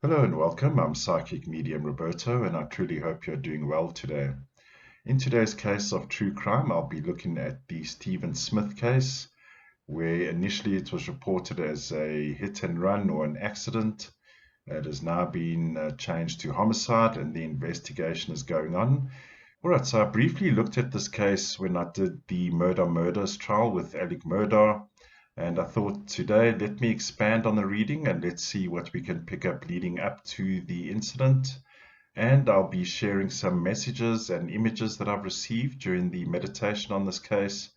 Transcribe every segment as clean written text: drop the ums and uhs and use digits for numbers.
Hello and welcome. I'm Psychic Medium Roberto, and I truly hope you're doing well today. In today's case of true crime, I'll be looking at the Stephen Smith case, where initially it was reported as a hit and run or an accident. It has now been changed to homicide, and the investigation is going on. All right, so I briefly looked at this case when I did the Murders trial with Alec Murder. And I thought today, let me expand on the reading and let's see what we can pick up leading up to the incident. And I'll be sharing some messages and images that I've received during the meditation on this case,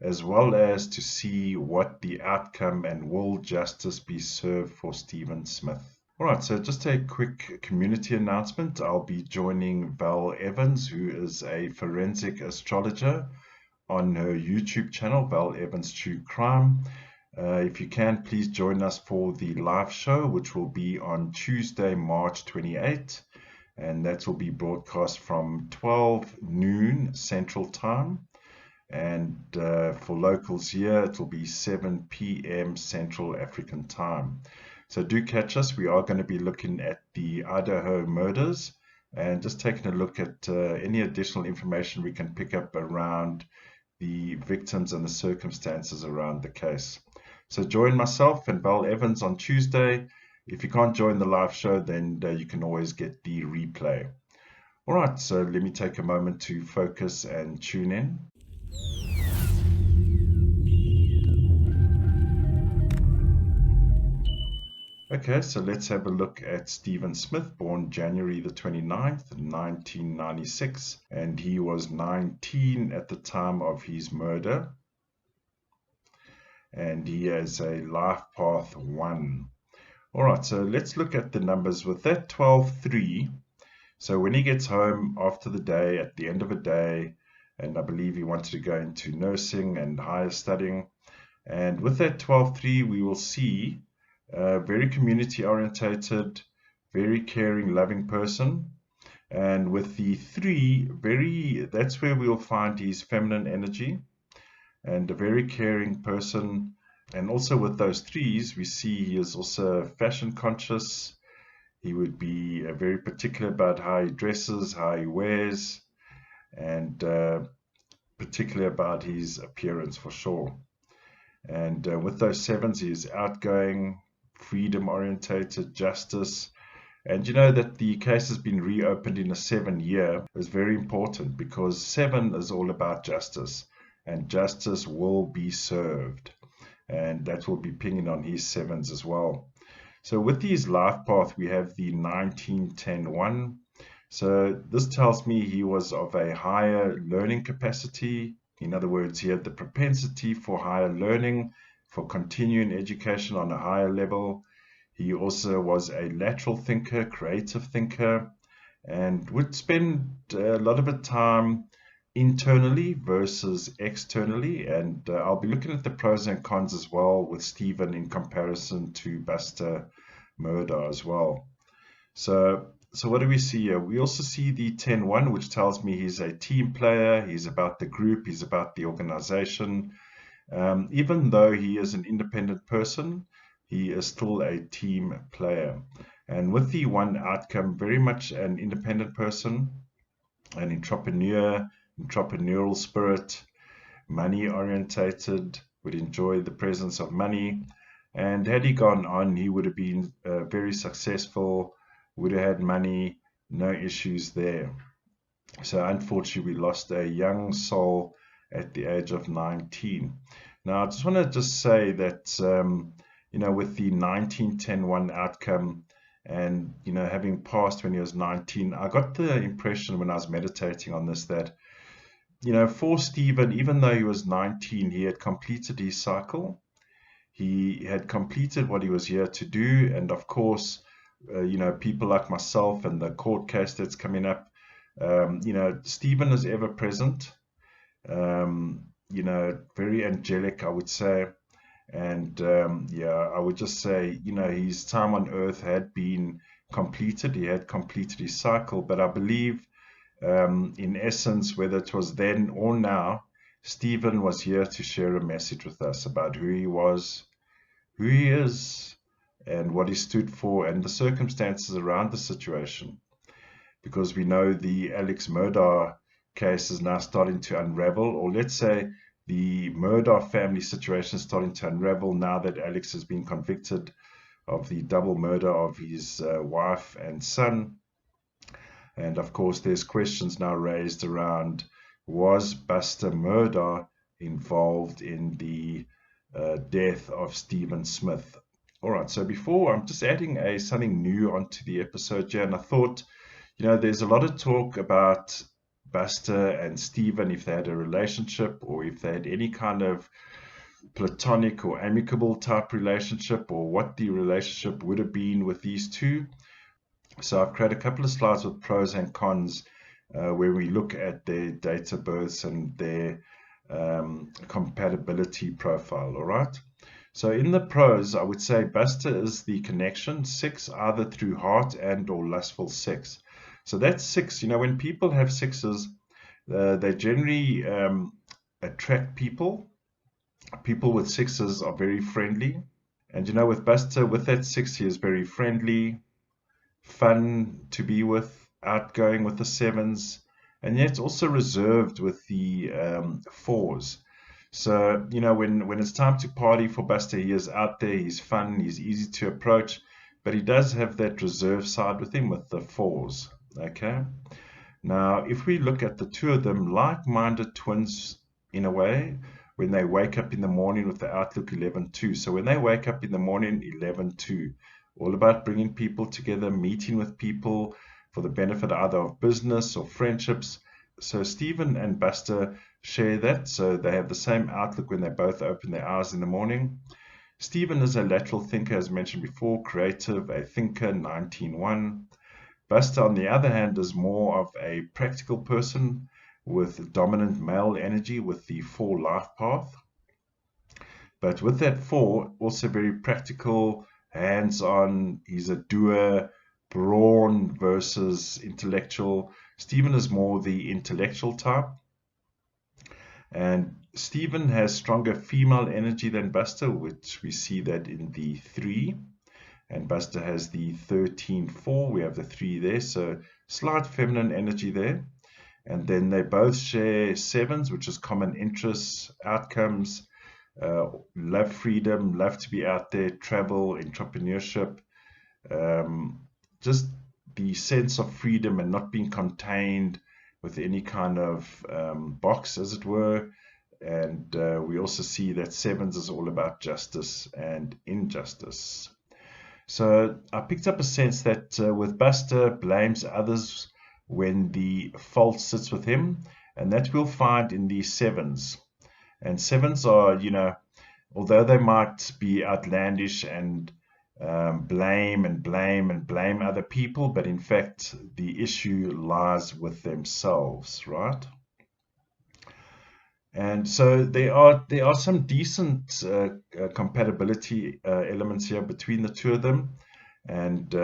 as well as to see what the outcome and will justice be served for Stephen Smith. All right, so just a quick community announcement. I'll be joining Val Evans, who is a forensic astrologer, on her YouTube channel, Val Evans True Crime. If you can, please join us for the live show, which will be on Tuesday, March 28th, and that will be broadcast from 12 noon Central Time. And for locals here, it will be 7 p.m. Central African Time. So do catch us. We are going to be looking at the Idaho murders and just taking a look at any additional information we can pick up around the victims and the circumstances around the case. So join myself and Val Evans on Tuesday. If you can't join the live show, then you can always get the replay. All right, so let me take a moment to focus and tune in. Okay, so let's have a look at Stephen Smith, born January the 29th, 1996, and he was 19 at the time of his murder, and he has a life path 1. All right, so let's look at the numbers with that 12-3. So when he gets home after the day, at the end of a day, and I believe he wanted to go into nursing and higher studying, and with that 12-3, we will see very community orientated, very caring, loving person. And with the 3, that's where we'll find his feminine energy and a very caring person. And also with those 3s, we see he is also fashion conscious. He would be very particular about how he dresses, how he wears, and particular about his appearance for sure. And with those 7s, he is outgoing, freedom orientated, justice. And you know that the case has been reopened in a 7-year is very important, because 7 is all about justice, and justice will be served, and that will be pinging on his 7s as well. So with his life path, we have the 19-10-1. So this tells me he was of a higher learning capacity. In other words, he had the propensity for higher learning, for continuing education on a higher level. He also was a lateral thinker, creative thinker, and would spend a lot of the time internally versus externally. And I'll be looking at the pros and cons as well with Stephen in comparison to Buster Murder as well. So what do we see here? We also see the 10-1, which tells me he's a team player. He's about the group. He's about the organization. Even though he is an independent person, he is still a team player. And with the 1 outcome, very much an independent person, an entrepreneurial spirit, money orientated, would enjoy the presence of money. And had he gone on, he would have been very successful, would have had money, no issues there. So unfortunately, we lost a young soul at the age of 19. Now, I just want to say that, you know, with the 19-10-1 outcome, and, you know, having passed when he was 19, I got the impression when I was meditating on this that, you know, for Stephen, even though he was 19, he had completed his cycle. He had completed what he was here to do. And of course, you know, people like myself and the court case that's coming up, you know, Stephen is ever present. You know, very angelic, I would say. And yeah, I would just say, you know, his time on earth had been completed. He had completed his cycle. But I believe, in essence, whether it was then or now, Stephen was here to share a message with us about who he was, who he is, and what he stood for and the circumstances around the situation. Because we know the Alex Murdaugh case is now starting to unravel, or let's say the Murdaugh family situation is starting to unravel now that Alex has been convicted of the double murder of his wife and son. And of course, there's questions now raised around, was Buster Murdaugh involved in the death of Stephen Smith? All right, so before, I'm just adding something new onto the episode here, and I thought, there's a lot of talk about Buster and Stephen, if they had a relationship or if they had any kind of platonic or amicable type relationship, or what the relationship would have been with these two. So I've created a couple of slides with pros and cons where we look at their date of births and their compatibility profile, all right? So in the pros, I would say Buster is the connection, 6, either through heart and or lustful sex. So that's 6. When people have 6s, they generally attract people. People with 6s are very friendly. And with Buster, with that 6, he is very friendly, fun to be with, outgoing with the 7s, and yet also reserved with the 4s. So, when it's time to party for Buster, he is out there, he's fun, he's easy to approach, but he does have that reserve side with him with the 4s. Okay. Now, if we look at the two of them, like-minded twins in a way, when they wake up in the morning with the outlook 11-2. So when they wake up in the morning, 11-2, all about bringing people together, meeting with people for the benefit either of business or friendships. So Stephen and Buster share that. So they have the same outlook when they both open their eyes in the morning. Stephen is a lateral thinker, as mentioned before, creative, a thinker, 19-1. Buster, on the other hand, is more of a practical person with dominant male energy with the 4 life path. But with that 4, also very practical, hands-on, he's a doer, brawn versus intellectual. Stephen is more the intellectual type. And Stephen has stronger female energy than Buster, which we see that in the 3. And Buster has the 13-4. We have the 3 there, so slight feminine energy there. And then they both share 7s, which is common interests, outcomes, love freedom, love to be out there, travel, entrepreneurship, just the sense of freedom and not being contained with any kind of box, as it were. And we also see that 7s is all about justice and injustice. So I picked up a sense that with Buster, blames others when the fault sits with him, and that we'll find in the 7s. And 7s are, although they might be outlandish and blame other people, but in fact the issue lies with themselves, right? And so there are some decent compatibility elements here between the two of them. And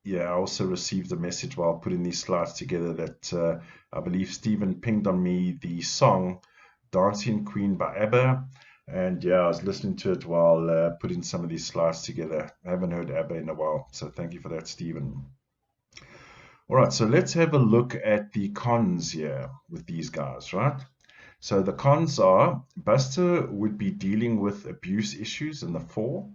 yeah, I also received a message while putting these slides together that I believe Stephen pinged on me the song Dancing Queen by ABBA. And yeah, I was listening to it while putting some of these slides together. I haven't heard ABBA in a while, so thank you for that, Stephen. All right, so let's have a look at the cons here with these guys, right? So the cons are Buster would be dealing with abuse issues in the 4,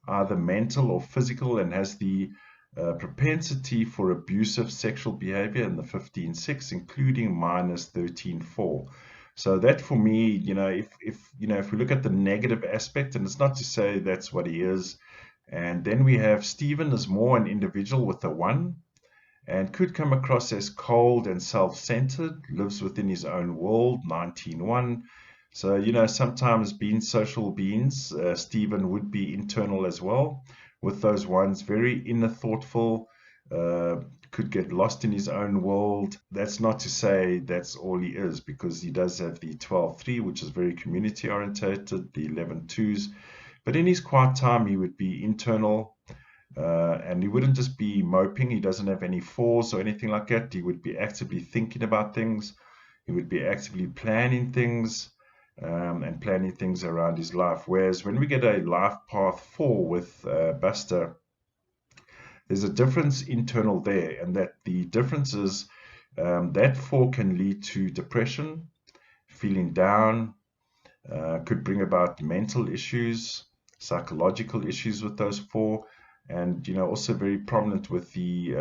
either mental or physical, and has the propensity for abusive sexual behavior in the 15-6, including minus 13-4. So that for me, if we look at the negative aspect, and it's not to say that's what he is, and then we have Stephen is more an individual with a 1, and could come across as cold and self-centered, lives within his own world, 19-1. So, sometimes being social beings, Stephen would be internal as well, with those 1s, very inner thoughtful, could get lost in his own world. That's not to say that's all he is, because he does have the 12-3, which is very community orientated, the 11-2s. But in his quiet time, he would be internal. And he wouldn't just be moping. He doesn't have any 4s or anything like that. He would be actively thinking about things. He would be actively planning things. and planning things around his life. Whereas when we get a life path 4 with Buster, there's a difference internal there, and that the difference is that 4 can lead to depression, feeling down, could bring about mental issues, psychological issues with those 4, and also very prominent with the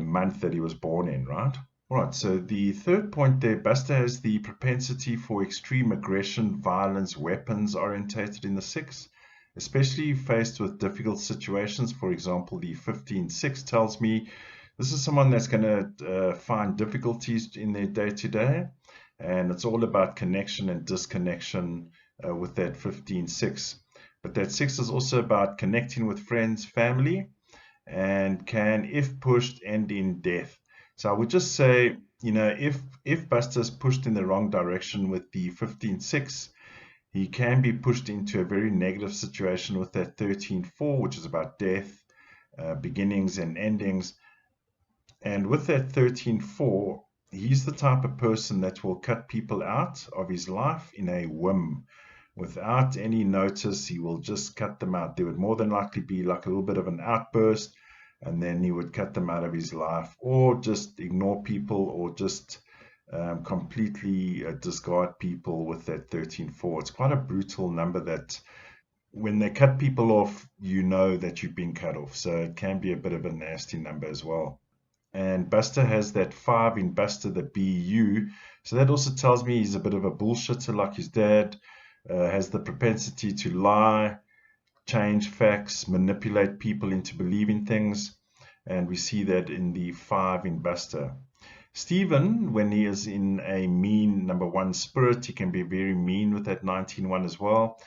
month that he was born in, right? All right, so the third point there, Buster has the propensity for extreme aggression, violence, weapons orientated in the 6, especially faced with difficult situations. For example, the 15-6 tells me this is someone that's going to find difficulties in their day-to-day, and it's all about connection and disconnection with that 15-6. But that 6 is also about connecting with friends, family, and can, if pushed, end in death. So I would just say, if Buster's pushed in the wrong direction with the 15-6, he can be pushed into a very negative situation with that 13-4, which is about death, beginnings and endings. And with that 13-4, he's the type of person that will cut people out of his life in a whim. Without any notice, he will just cut them out. There would more than likely be like a little bit of an outburst, and then he would cut them out of his life, or just ignore people, or just completely discard people with that 13-4. It's quite a brutal number that when they cut people off, you know that you've been cut off. So it can be a bit of a nasty number as well. And Buster has that 5 in Buster, the BU. So that also tells me he's a bit of a bullshitter like his dad, has the propensity to lie, change facts, manipulate people into believing things. And we see that in the 5 in Buster. Stephen, when he is in a mean number 1 spirit, he can be very mean with that 19-1 as well.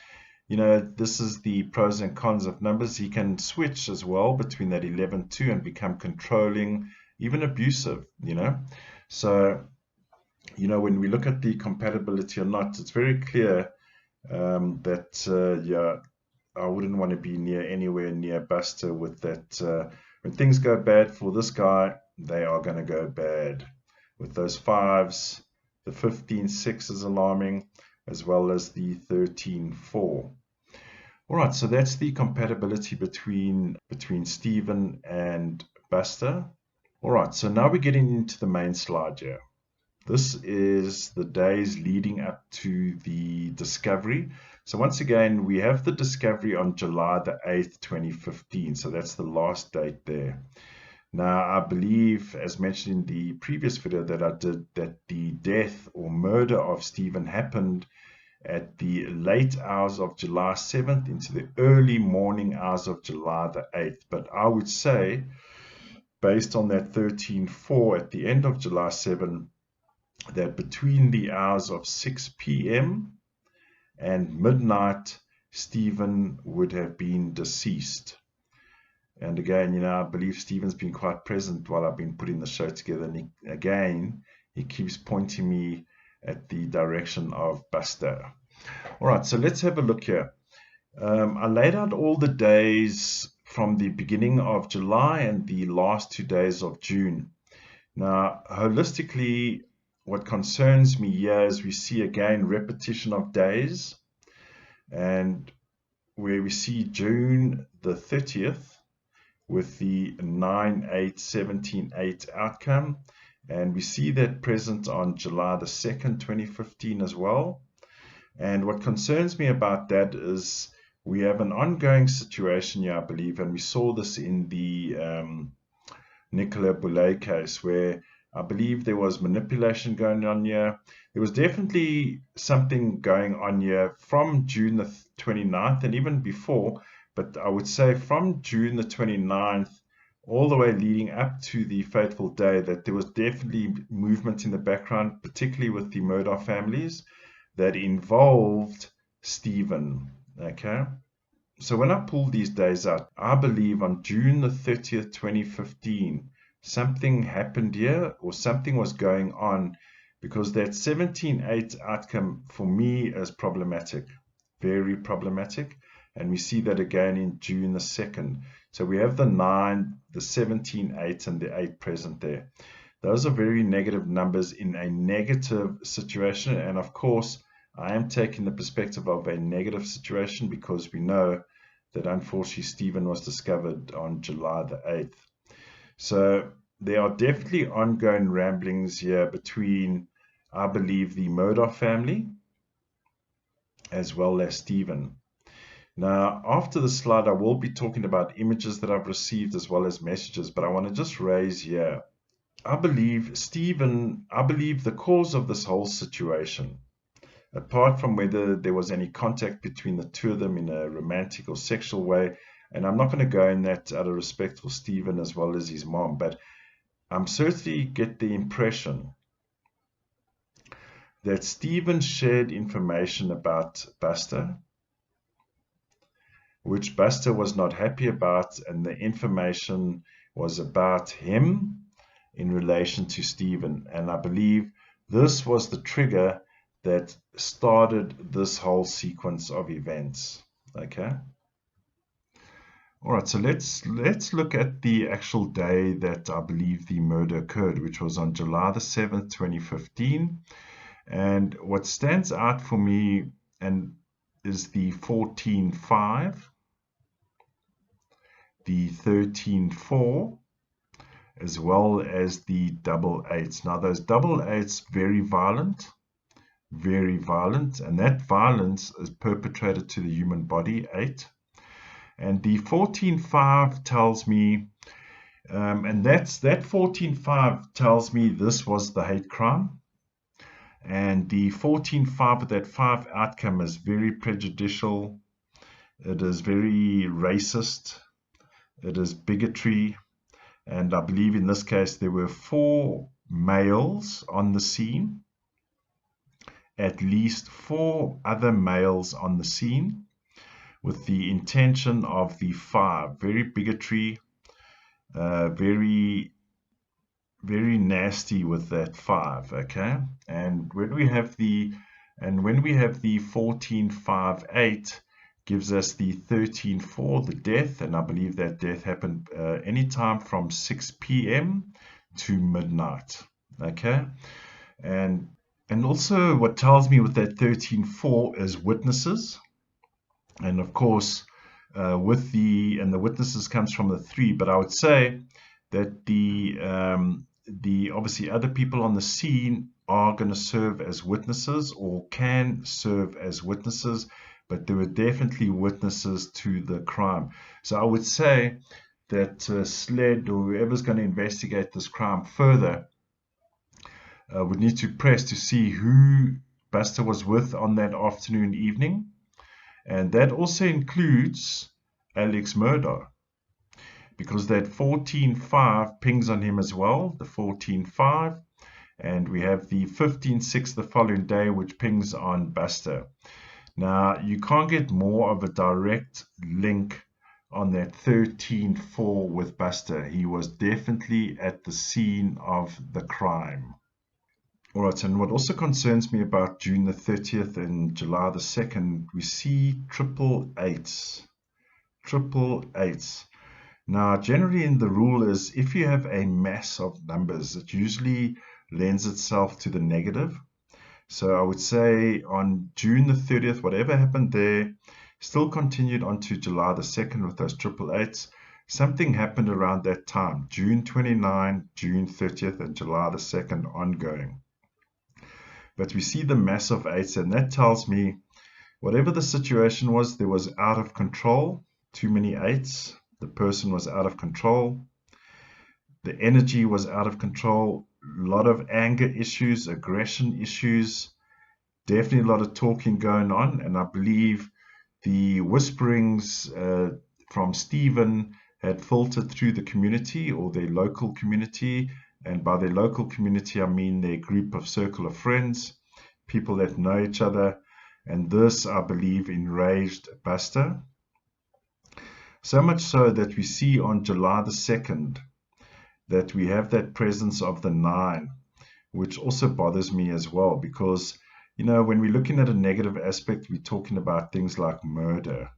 This is the pros and cons of numbers. He can switch as well between that 11-2 and become controlling, even abusive, So, when we look at the compatibility or not, it's very clear that, I wouldn't want to be anywhere near Buster with that. When things go bad for this guy, they are going to go bad. With those 5s, the 15-6 is alarming, as well as the 13-4. All right, so that's the compatibility between Stephen and Buster. All right, so now we're getting into the main slide here. This is the days leading up to the discovery. So once again, we have the discovery on July the 8th, 2015. So that's the last date there. Now, I believe, as mentioned in the previous video that I did, that the death or murder of Stephen happened at the late hours of July 7th into the early morning hours of July the 8th. But I would say, based on that 13-4 at the end of July 7, that between the hours of 6 p.m. and midnight, Stephen would have been deceased. And again, I believe Stephen's been quite present while I've been putting the show together. And he keeps pointing me at the direction of Buster. All right, so let's have a look here. I laid out all the days from the beginning of July and the last 2 days of June. Now, holistically, what concerns me here is we see again repetition of days, and where we see June the 30th with the 9-8-17-8 outcome, and we see that present on July the 2nd, 2015 as well. And what concerns me about that is we have an ongoing situation here, I believe, and we saw this in the Nicolas Boulay case, where I believe there was manipulation going on here. There was definitely something going on here from June the 29th and even before, but I would say from June the 29th all the way leading up to the fateful day that there was definitely movement in the background, particularly with the Murdoch families, that involved Stephen. Okay, so when I pull these days out, I believe on June the 30th, 2015, something happened here, or something was going on, because that 17-8 outcome for me is problematic, very problematic. And we see that again in June the 2nd. So we have the 9, the 17-8, and the 8 present there. those are very negative numbers in a negative situation. And of course, I am taking the perspective of a negative situation because we know that unfortunately Stephen was discovered on July the 8th. So there are definitely ongoing ramblings here between, I believe, the Murdoch family as well as Stephen. Now, after the slide, I will be talking about images that I've received as well as messages, but I want to just raise here. I believe the cause of this whole situation, apart from whether there was any contact between the two of them in a romantic or sexual way, and I'm not going to go in that out of respect for Stephen as well as his mom, but I'm certainly get the impression that Stephen shared information about Buster, which Buster was not happy about, and the information was about him in relation to Stephen. And I believe this was the trigger that started this whole sequence of events. Okay. All right, so let's look at the actual day that I believe the murder occurred, which was on July the 7th, 2015. And what stands out for me is the 14-5, the 13-4, as well as the double eights. Now, those double eights, very violent, and that violence is perpetrated to the human body, 8. And the 14-5 tells me, and that 14-5 tells me this was the hate crime. And the 14-5 with that 5 outcome is very prejudicial. It is very racist. It is bigotry. And I believe in this case there were 4 males on the scene, at least 4 other males on the scene, with the intention of the 5. Very bigotry, very nasty with that 5. Okay, and when we have the 14-5-8 gives us the 13-4, the death, and I believe that death happened anytime from 6 p.m. to midnight. Okay, and also what tells me with that 13-4 is witnesses, and of course with the witnesses comes from the 3, but I would say that the obviously other people on the scene are going to serve as witnesses or can serve as witnesses, but there were definitely witnesses to the crime. So I would say that SLED or whoever's going to investigate this crime further would need to press to see who Buster was with on that afternoon, evening, and that also includes Alex Murdoch, because that 14-5 pings on him as well, the 14-5, and we have the 15-6 the following day, which pings on Buster. Now, you can't get more of a direct link on that 13-4 with Buster. He was definitely at the scene of the crime. All right, and what also concerns me about June the 30th and July the 2nd, we see triple eights. Now, generally the rule is if you have a mass of numbers, it usually lends itself to the negative. So I would say on June the 30th, whatever happened there still continued on to July the 2nd with those triple eights. Something happened around that time, June 29, June 30th, and July the 2nd ongoing. But we see the mass of eights, and that tells me whatever the situation was, there was out of control, too many eights. The person was out of control. The energy was out of control. A lot of anger issues, aggression issues, definitely a lot of talking going on. And I believe the whisperings from Stephen had filtered through the community or their local community. And by their local community, I mean their group of circle of friends, people that know each other. And this, I believe, enraged Buster. So much so that we see on July the 2nd that we have that presence of the 9, which also bothers me as well, because, you know, when we're looking at a negative aspect, we're talking about things like murder.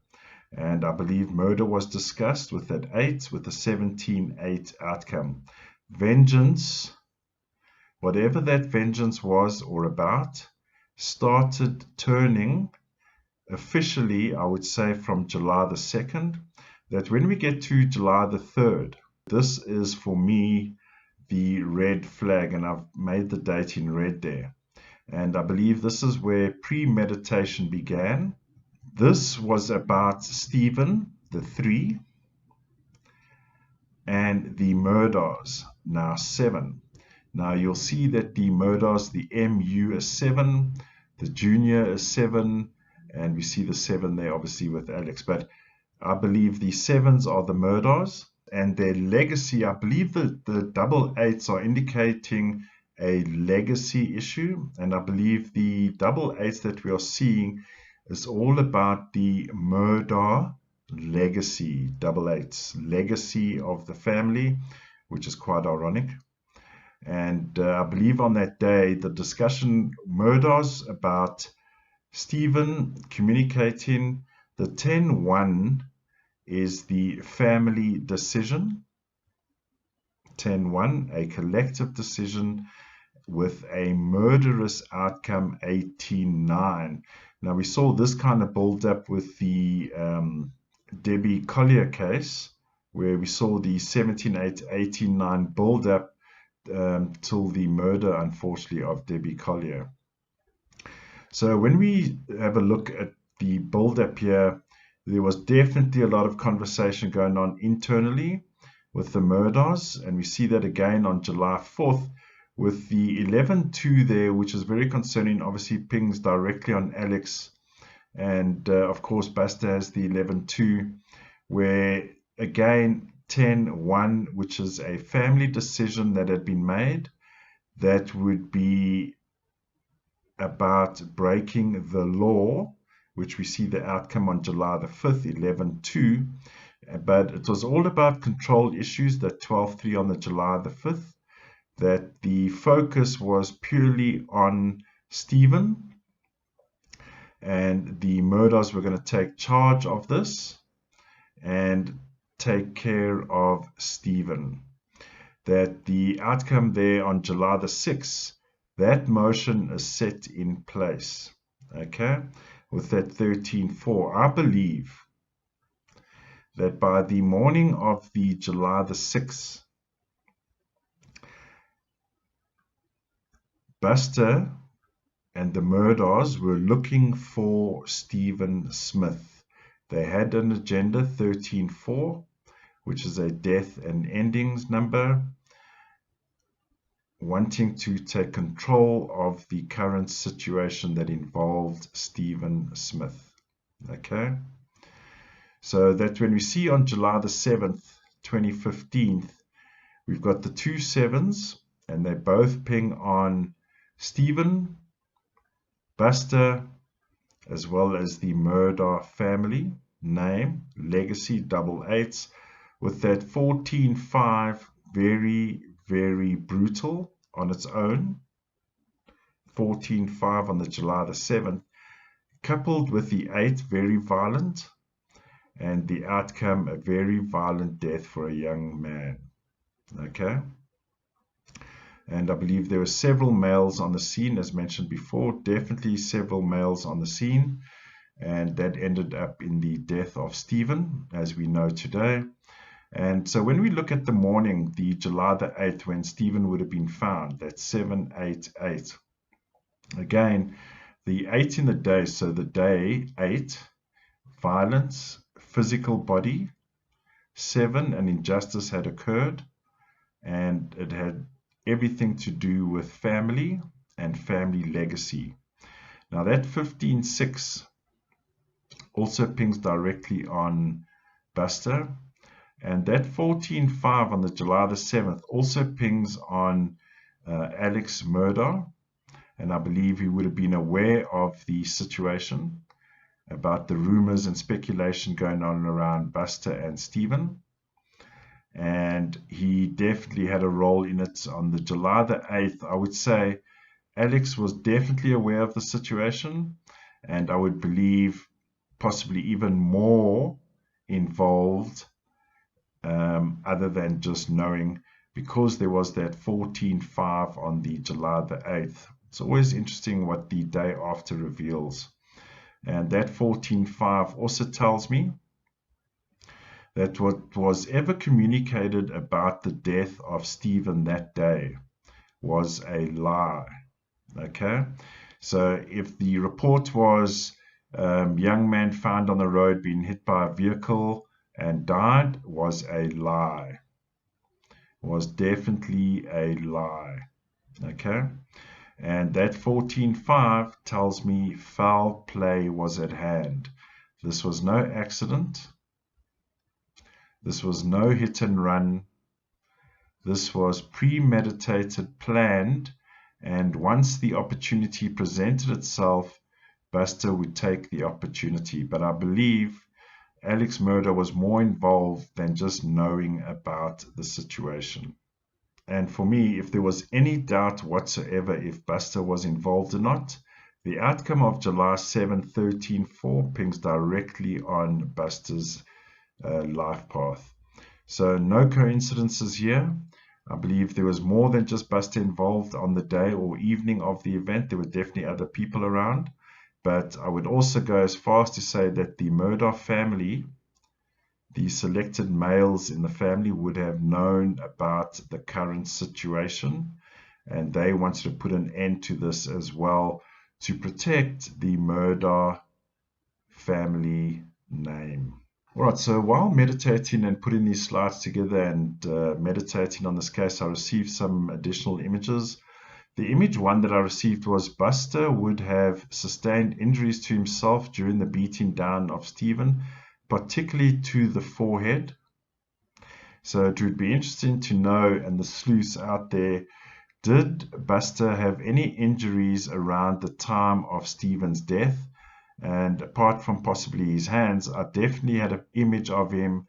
And I believe murder was discussed with that 8, with the 17-8 outcome. Vengeance whatever that vengeance was or about, started turning officially, I would say, from July the 2nd, that when we get to July the 3rd, this is for me the red flag, and I've made the date in red there. And I believe this is where premeditation began. This was about Stephen, the 3, and the murders, now 7. Now you'll see that the murders, the MU is 7, the junior is 7, and we see the 7 there obviously with Alex. But I believe the 7s are the murders, and their legacy, I believe the double 8s are indicating a legacy issue, and I believe the double 8s that we are seeing is all about the murder legacy, double 8s, legacy of the family, which is quite ironic. And I believe on that day, the discussion murders about Stephen communicating. The 10-1 is the family decision. 10-1, a collective decision with a murderous outcome, 18-9. Now we saw this kind of build up with the Debbie Collier case, where we saw the 17-8, 18-9 build up till the murder, unfortunately, of Debbie Collier. So when we have a look at the build up here, there was definitely a lot of conversation going on internally with the murders, and we see that again on July 4th with the 11-2 there, which is very concerning. Obviously pings directly on Alex, and of course Buster has the 11-2, where again 10-1, which is a family decision that had been made that would be about breaking the law, which we see the outcome on July the 5th, 11-2. But it was all about control issues, that 12-3 on the July the 5th, that the focus was purely on Stephen, and the murders were going to take charge of this and take care of Stephen. That the outcome there on July the 6th, that motion is set in place, okay, with that 13-4. I believe that by the morning of the July the 6th, Buster and the murders were looking for Stephen Smith. They had an agenda, 13-4, which is a death and endings number, wanting to take control of the current situation that involved Stephen Smith. Okay, so that when we see on July the 7th, 2015, we've got the 2 7s, and they both ping on Stephen, Buster, as well as the murder family name, legacy, double 8s, with that 14-5, very, very brutal on its own, 14-5 on the July the 7th, coupled with the 8, very violent, and the outcome, a very violent death for a young man. Okay, and I believe there were several males on the scene, as mentioned before, definitely several males on the scene, and that ended up in the death of Stephen, as we know today. And so when we look at the morning, the July the 8th, when Stephen would have been found, that's 7-8-8. Again, the 8 in the day, so the day 8, violence, physical body, 7, an injustice had occurred, and it had everything to do with family and family legacy. Now that 15-6 also pings directly on Buster, and that 14-5 on the July the 7th also pings on Alex murder, and I believe he would have been aware of the situation about the rumors and speculation going on around Buster and Stephen, and he definitely had a role in it. On the July the 8th, I would say Alex was definitely aware of the situation, and I would believe possibly even more involved, other than just knowing, because there was that 14-5 on the July the 8th. It's always interesting what the day after reveals. And that 14-5 also tells me that what was ever communicated about the death of Stephen that day was a lie. Okay, so if the report was young man found on the road being hit by a vehicle and died, was a lie. Was definitely a lie. Okay, and that 14-5 tells me foul play was at hand. This was no accident. This was no hit and run. This was premeditated, planned, and once the opportunity presented itself, Buster would take the opportunity. But I believe Alex Murder was more involved than just knowing about the situation. And for me, if there was any doubt whatsoever if Buster was involved or not, the outcome of July 7, 13-4 pings directly on Buster's life path. So no coincidences here. I believe there was more than just Buster involved on the day or evening of the event. There were definitely other people around. But I would also go as far as to say that the Murdoch family, the selected males in the family, would have known about the current situation. And they wanted to put an end to this as well to protect the Murdoch family name. All right, so while meditating and putting these slides together and meditating on this case, I received some additional images. The image one that I received was Buster would have sustained injuries to himself during the beating down of Stephen, particularly to the forehead. So it would be interesting to know, and the sleuths out there, did Buster have any injuries around the time of Stephen's death? And apart from possibly his hands, I definitely had an image of him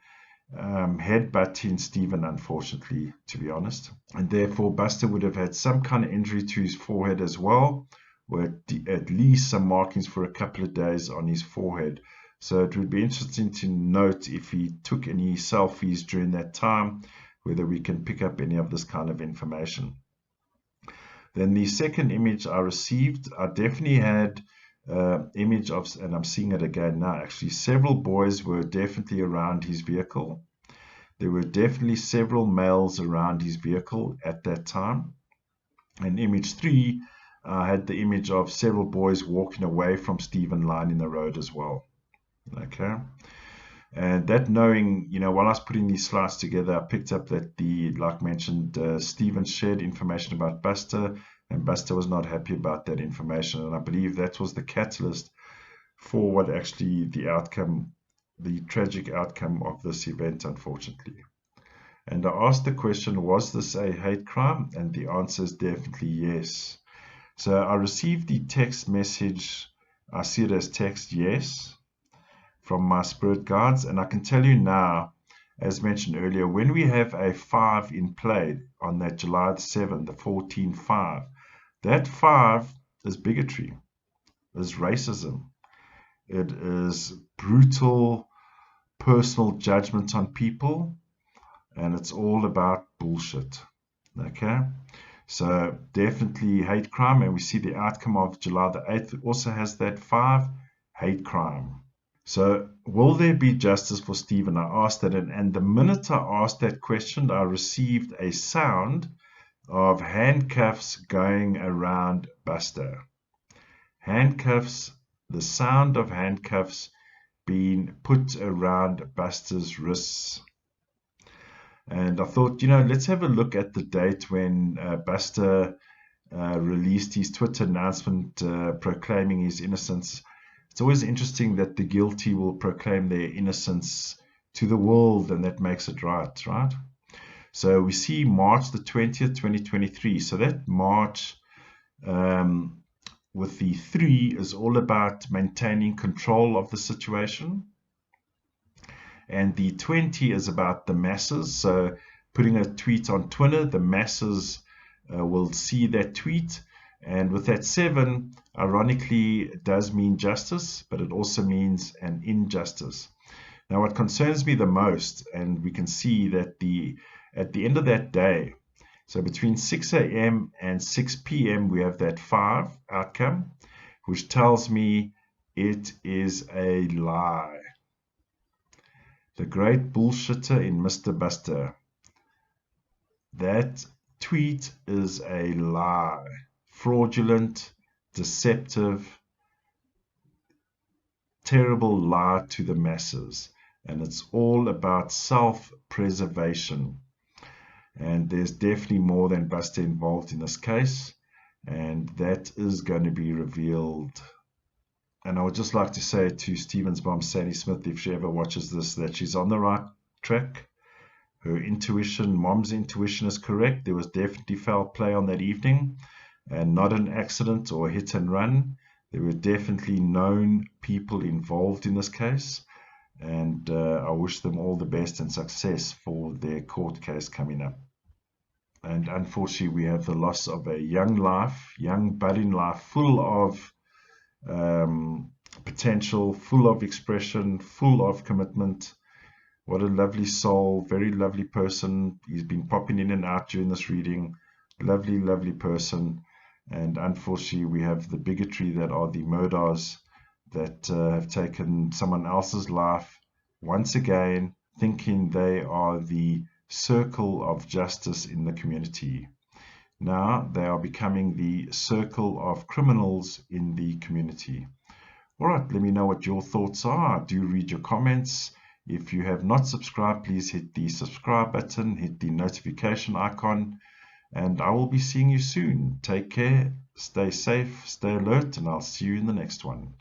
headbutting Stephen, unfortunately, to be honest. And therefore, Buster would have had some kind of injury to his forehead as well, or at least some markings for a couple of days on his forehead. So it would be interesting to note if he took any selfies during that time, whether we can pick up any of this kind of information. Then the second image I received, I definitely had image of, and I'm seeing it again now, actually several boys were definitely around his vehicle. There were definitely several males around his vehicle at that time. And image 3 had the image of several boys walking away from Stephen lining the road as well. Okay, and that knowing, you know, while I was putting these slides together, I picked up that like mentioned, Stephen shared information about Buster, and Buster was not happy about that information, and I believe that was the catalyst for what actually the outcome, the tragic outcome of this event, unfortunately. And I asked the question, was this a hate crime? And the answer is definitely yes. So I received the text message, I see it as text yes, from my spirit guides, and I can tell you now, as mentioned earlier, when we have a 5 in play on that July the 7th, the 14-5, that 5 is bigotry, is racism, it is brutal personal judgment on people, and it's all about bullshit. Okay, so definitely hate crime, and we see the outcome of July the 8th also has that 5, hate crime. So will there be justice for Stephen? I asked that, and the minute I asked that question, I received a sound of handcuffs going around Buster. Handcuffs, the sound of handcuffs being put around Buster's wrists. And I thought, you know, let's have a look at the date when Buster released his Twitter announcement proclaiming his innocence. It's always interesting that the guilty will proclaim their innocence to the world, and that makes it right, right? So we see March the 20th, 2023. So that March with the 3 is all about maintaining control of the situation. And the 20 is about the masses. So putting a tweet on Twitter, the masses will see that tweet. And with that 7, ironically, it does mean justice, but it also means an injustice. Now, what concerns me the most, and we can see that the at the end of that day, so between 6 a.m. and 6 p.m., we have that 5 outcome, which tells me it is a lie. The great bullshitter in Mr. Buster. That tweet is a lie. Fraudulent, deceptive, terrible lie to the masses. And it's all about self-preservation. And there's definitely more than Buster involved in this case. And that is going to be revealed. And I would just like to say to Stephen's mom, Sandy Smith, if she ever watches this, that she's on the right track. Her intuition, mom's intuition is correct. There was definitely foul play on that evening and not an accident or hit and run. There were definitely known people involved in this case. And I wish them all the best and success for their court case coming up. And unfortunately, we have the loss of a young life, young budding life, full of potential, full of expression, full of commitment. What a lovely soul, very lovely person. He's been popping in and out during this reading. Lovely, lovely person. And unfortunately, we have the bigotry that are the murders that have taken someone else's life once again, thinking they are the circle of justice in the community. Now they are becoming the circle of criminals in the community. All right, let me know what your thoughts are. Do read your comments. If you have not subscribed, please hit the subscribe button, hit the notification icon, and I will be seeing you soon. Take care, stay safe, stay alert, and I'll see you in the next one.